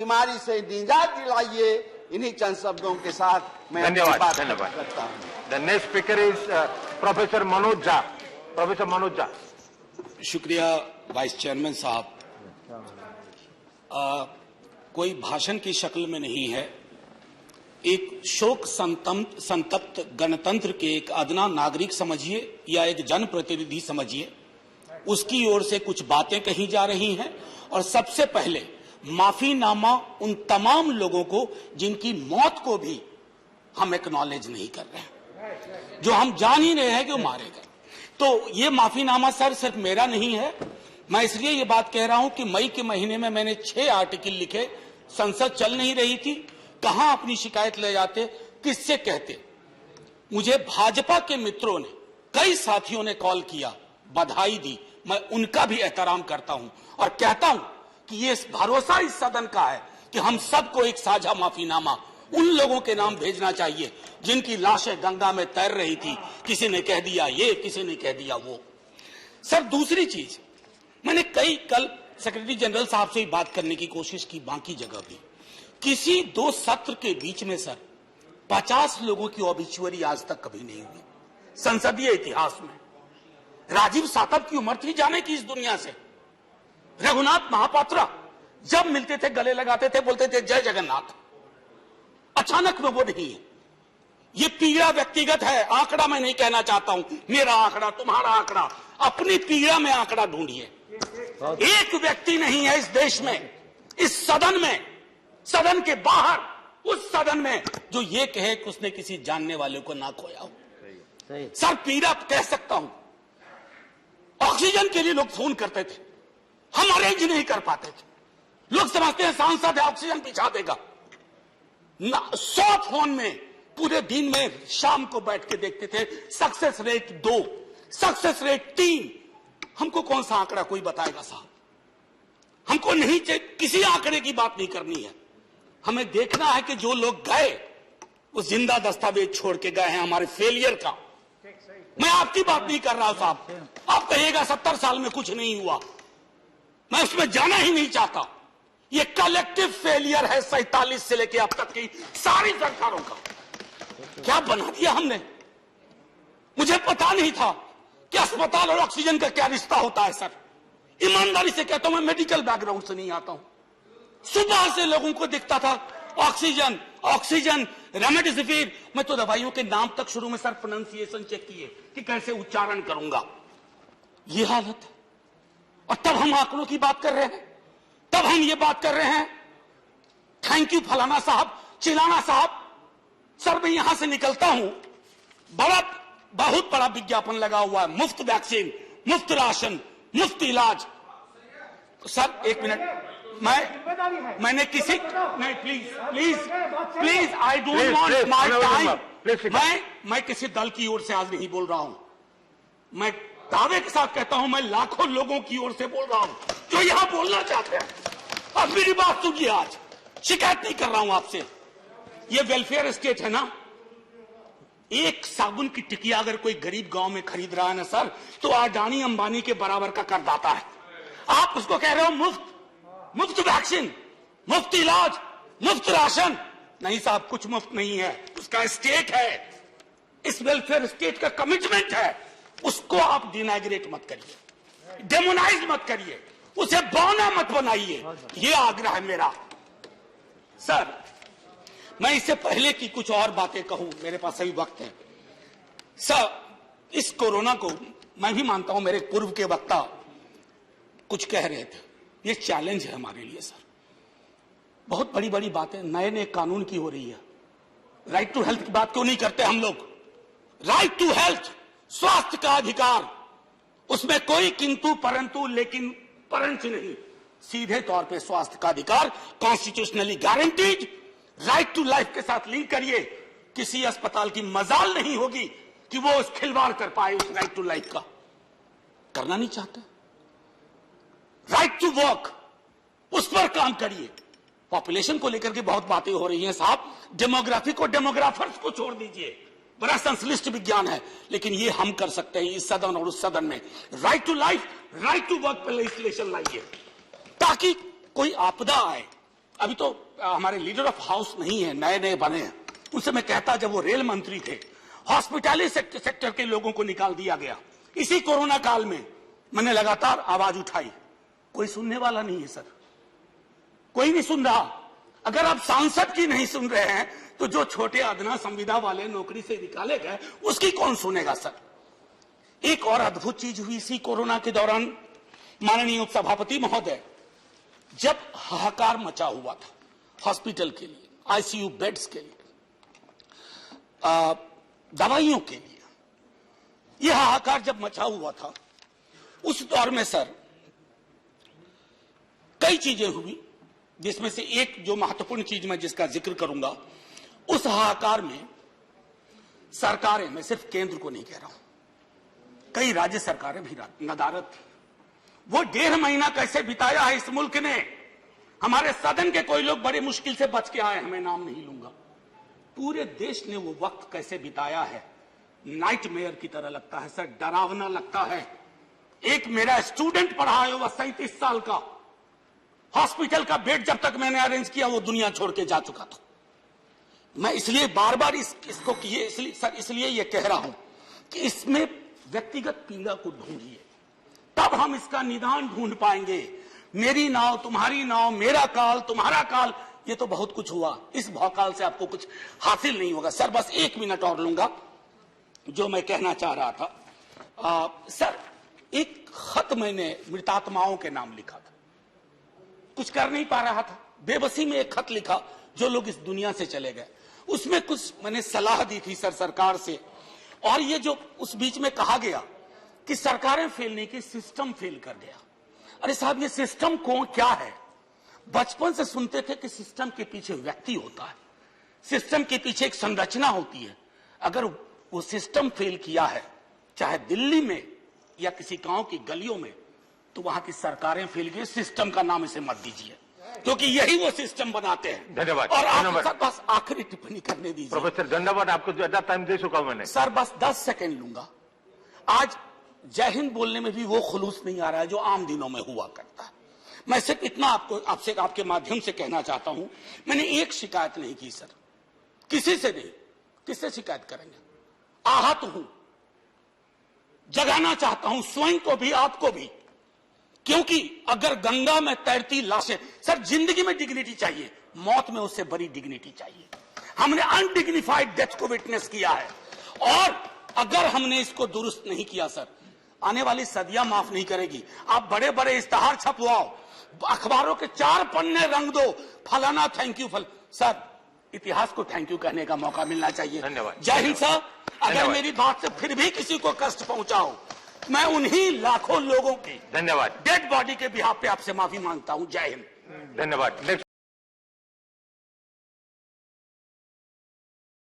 बीमारी से निजात दिलाइए। इन्हीं चंद शब्दों के साथ मैं धन्यवाद करता हूं। The next speaker is professor Manoj Jha. Professor Manoj Jha. शुक्रिया वाइस चेयरमैन साहब। कोई भाषण की शक्ल में नहीं है, एक शोक संतप्त गणतंत्र के एक अदना नागरिक समझिए या एक जनप्रतिनिधि समझिए, उसकी ओर से कुछ बातें कही जा रही हैं। और सबसे पहले माफीनामा उन तमाम लोगों को जिनकी मौत को भी हम एक्नॉलेज नहीं कर रहे हैं, जो हम जान ही रहे हैं कि वो मारे गए। तो ये माफीनामा सर सिर्फ मेरा नहीं है। मैं इसलिए ये बात कह रहा हूं कि मई के महीने में मैंने 6 आर्टिकल लिखे। संसद चल नहीं रही थी, कहां अपनी शिकायत ले जाते, किससे कहते। मुझे भाजपा के मित्रों ने, कई साथियों ने कॉल किया, बधाई दी। मैं उनका भी एहतराम करता हूं और कहता हूं कि ये भरोसा इस सदन का है कि हम सबको एक साझा माफीनामा उन लोगों के नाम भेजना चाहिए जिनकी लाशें गंगा में तैर रही थी। किसी ने कह दिया ये, किसी ने कह दिया वो। सर दूसरी चीज, मैंने कल सेक्रेटरी जनरल साहब से बात करने की कोशिश की, बाकी जगह भी। किसी 2 सत्र के बीच में सर 50 लोगों की ऑबिचुअरी आज तक कभी नहीं हुई संसदीय इतिहास में। राजीव सातव की उम्र थी जाने की इस दुनिया से। रघुनाथ महापात्रा जब मिलते थे गले लगाते थे, बोलते थे जय जगन्नाथ। अचानक में वो नहीं है। ये पीड़ा व्यक्तिगत है, आंकड़ा मैं नहीं कहना चाहता हूं, मेरा आंकड़ा, तुम्हारा आंकड़ा। अपनी पीड़ा में आंकड़ा ढूंढिए। एक व्यक्ति नहीं है इस देश में, इस सदन में, सदन के बाहर, उस सदन में जो ये कहे कि उसने किसी जानने वाले को ना खोया हो। सर पीड़ा कह सकता हूं। ऑक्सीजन के लिए लोग फोन करते थे, हम अरेंज नहीं कर पाते थे। लोग समझते हैं सांसद है, ऑक्सीजन पिछा देगा। 100 फोन में पूरे दिन में शाम को बैठ के देखते थे। Success rate 2, success rate 3। हमको कौन सा आंकड़ा कोई बताएगा साहब? हमको नहीं चाहिए, किसी आंकड़े की बात नहीं करनी है। हमें देखना है कि जो लोग गए वो जिंदा दस्तावेज छोड़ के गए हैं हमारे फेलियर का। मैं आपकी बात नहीं कर रहा हूं साहब। आप कहिएगा 70 साल में कुछ नहीं हुआ, मैं उसमें जाना ही नहीं चाहता। ये कलेक्टिव फेलियर है 47 से लेकर अब तक की सारी सरकारों का। क्या बना दिया हमने? मुझे पता नहीं था कि अस्पताल और ऑक्सीजन का क्या रिश्ता होता है सर। ईमानदारी से कहता हूं, मैं मेडिकल बैकग्राउंड से नहीं आता हूं। सुबह से लोगों को दिखता था ऑक्सीजन ऑक्सीजन, रेमडेसिविर। मैं तो दवाइयों के नाम तक शुरू में सर प्रोनाउंसिएशन चेक किए कि कैसे उच्चारण करूंगा। ये हालत है। और तब हम आंकड़ों की बात कर रहे हैं, तब हम ये बात कर रहे हैं थैंक यू फलाना साहब, चिलाना साहब। सर मैं यहां से निकलता हूं, बहुत बड़ा विज्ञापन लगा हुआ है, मुफ्त वैक्सीन, मुफ्त राशन, मुफ्त इलाज। सर एक मिनट, मैंने किसी नहीं, please I don't want my time. मैं किसी दल की ओर से आज नहीं बोल रहा हूं। मैं दावे के साथ कहता हूं, मैं लाखों लोगों की ओर से बोल रहा हूं जो यहां बोलना चाहते हैं। अब मेरी बात सुनिए, आज शिकायत नहीं कर रहा हूं आपसे। ये वेलफेयर स्टेट है ना। एक साबुन की टिकिया अगर कोई गरीब गांव में खरीद रहा है ना सर, तो अडानी अंबानी के बराबर का करदाता है। आप उसको कह रहे हो मुफ्त वैक्सीन, मुफ्त इलाज, मुफ्त राशन। नहीं साहब, कुछ मुफ्त नहीं है, उसका स्टेट है। इस वेलफेयर स्टेट का कमिटमेंट है। उसको आप डिनाग्रेट मत करिए, डेमोनाइज मत करिए, उसे बौना मत बनाइए। ये आग्रह है मेरा। सर मैं इससे पहले की कुछ और बातें कहूं, मेरे पास सही वक्त है। सर इस कोरोना को मैं भी मानता हूं, मेरे पूर्व के वक्ता कुछ कह रहे थे, ये चैलेंज है हमारे लिए सर। बहुत बड़ी बड़ी बातें नए कानून की हो रही है। राइट टू हेल्थ की बात क्यों नहीं करते हम लोग? राइट टू हेल्थ, स्वास्थ्य का अधिकार, उसमें कोई किंतु परंतु लेकिन परंच नहीं। सीधे तौर पे स्वास्थ्य का अधिकार constitutionally guaranteed. Right to life के साथ लिंक करिए। किसी अस्पताल की मजाल नहीं होगी कि वो उस खिलवाड़ कर पाए उस राइट टू लाइफ का। करना नहीं चाहते। राइट टू वर्क, उस पर काम करिए। पॉपुलेशन को लेकर के बहुत बातें हो रही हैं साहब। डेमोग्राफी को डेमोग्राफर्स को छोड़ दीजिए, बड़ा संश्लिष्ट विज्ञान है, लेकिन ये हम कर सकते हैं इस सदन और उस सदन में। Right to life, right to work पर लेजिस्लेशन लाइए, ताकि कोई आपदा आए, अभी तो हमारे लीडर ऑफ हाउस नहीं है, नए नए बने हैं, उनसे मैं कहता जब वो रेल मंत्री थे, हॉस्पिटैलिटी सेक्टर के लोगों को निकाल दिया गया। इसी कोरोना काल में मैंने लगातार आवाज उठाई, कोई सुनने वाला नहीं है सर, कोई नहीं सुन रहा। अगर आप सांसद की नहीं सुन रहे हैं तो जो छोटे अदना संविदा वाले नौकरी से निकाले गए उसकी कौन सुनेगा सर। एक और अद्भुत चीज हुई इसी कोरोना के दौरान, माननीय उपसभापति महोदय, जब हाहाकार मचा हुआ था हॉस्पिटल के लिए, आईसीयू बेड्स के लिए, दवाइयों के लिए, यह हाहाकार जब मचा हुआ था उस दौर में सर कई चीजें हुई, जिसमें से एक जो महत्वपूर्ण चीज मैं जिसका जिक्र करूंगा, उस हाहाकार में सरकारें, मैं सिर्फ केंद्र को नहीं कह रहा हूं, कई राज्य सरकारें भी नदारद थी। वो 1.5 महीना कैसे बिताया है इस मुल्क ने। हमारे सदन के कोई लोग बड़े मुश्किल से बच के आए, मैं नाम नहीं लूंगा। पूरे देश ने वो वक्त कैसे बिताया है, नाइटमेयर की तरह लगता है सर, डरावना लगता है। एक मेरा स्टूडेंट पढ़ा है, वह 37 साल का, हॉस्पिटल का बेड जब तक मैंने अरेंज किया वो दुनिया छोड़ के जा चुका था। मैं इसलिए बार बार इसको इसलिए ये कह रहा हूं कि इसमें व्यक्तिगत पीड़ा को ढूंढिए, तब हम इसका निदान ढूंढ पाएंगे। मेरी नाव तुम्हारी नाव, मेरा काल तुम्हारा काल, ये तो बहुत कुछ हुआ, इस भौकाल से आपको कुछ हासिल नहीं होगा। सर बस 1 मिनट और लूंगा, जो मैं कहना चाह रहा था। सर एक खत मैंने मृतात्माओं के नाम लिखा था, कुछ कर नहीं पा रहा था, बेबसी में एक खत लिखा, जो लोग इस दुनिया से चले गए। उसमें कुछ मैंने सलाह दी थी सर सरकार से, और ये जो उस बीच में कहा गया कि सरकारें फेल नहीं की, सिस्टम फेल कर गया। अरे साहब, ये सिस्टम क्या है? बचपन से सुनते थे कि सिस्टम के पीछे व्यक्ति होता है, सिस्टम के पीछे एक संरचना होती है। अगर वो सिस्टम फेल किया है, चाहे दिल्ली में या किसी गांव की गलियों में, तो वहां की सरकारें फेल गई। सिस्टम का नाम इसे मत दीजिए, क्योंकि यही वो सिस्टम बनाते हैं। धन्यवाद। और आप बस आखिरी टिप्पणी करने दीजिए। प्रोफेसर धन्यवाद, आपको ज्यादा टाइम दे चुका हूं मैंने। सर बस 10 सेकंड लूंगा। आज जय हिंद बोलने में भी वो खुलूस नहीं आ रहा है जो आम दिनों में हुआ करता है। मैं सिर्फ इतना आपसे आपके माध्यम से कहना चाहता हूं, मैंने एक शिकायत नहीं की सर, किसी से नहीं। किससे शिकायत करेंगे? आहत हूं, जगाना चाहता हूं स्वयं को भी, आपको भी, क्योंकि अगर गंगा में तैरती लाशें, सर जिंदगी में डिग्निटी चाहिए, मौत में उससे बड़ी डिग्निटी चाहिए। हमने अनडिग्निफाइड डेथ को विटनेस किया है, और अगर हमने इसको दुरुस्त नहीं किया सर, आने वाली सदियां माफ नहीं करेगी। आप बड़े बड़े इश्तहार छपवाओ, अखबारों के 4 पन्ने रंग दो, फलाना थैंक यू सर, इतिहास को थैंक यू कहने का मौका मिलना चाहिए। धन्यवाद। जय हिंद सर। अगर मेरी बात से फिर भी किसी को कष्ट पहुंचा हो, मैं उन्हीं लाखों लोगों की धन्यवाद डेड बॉडी के बिहाफ पे आपसे माफी मांगता हूं। जय हिंद। धन्यवाद।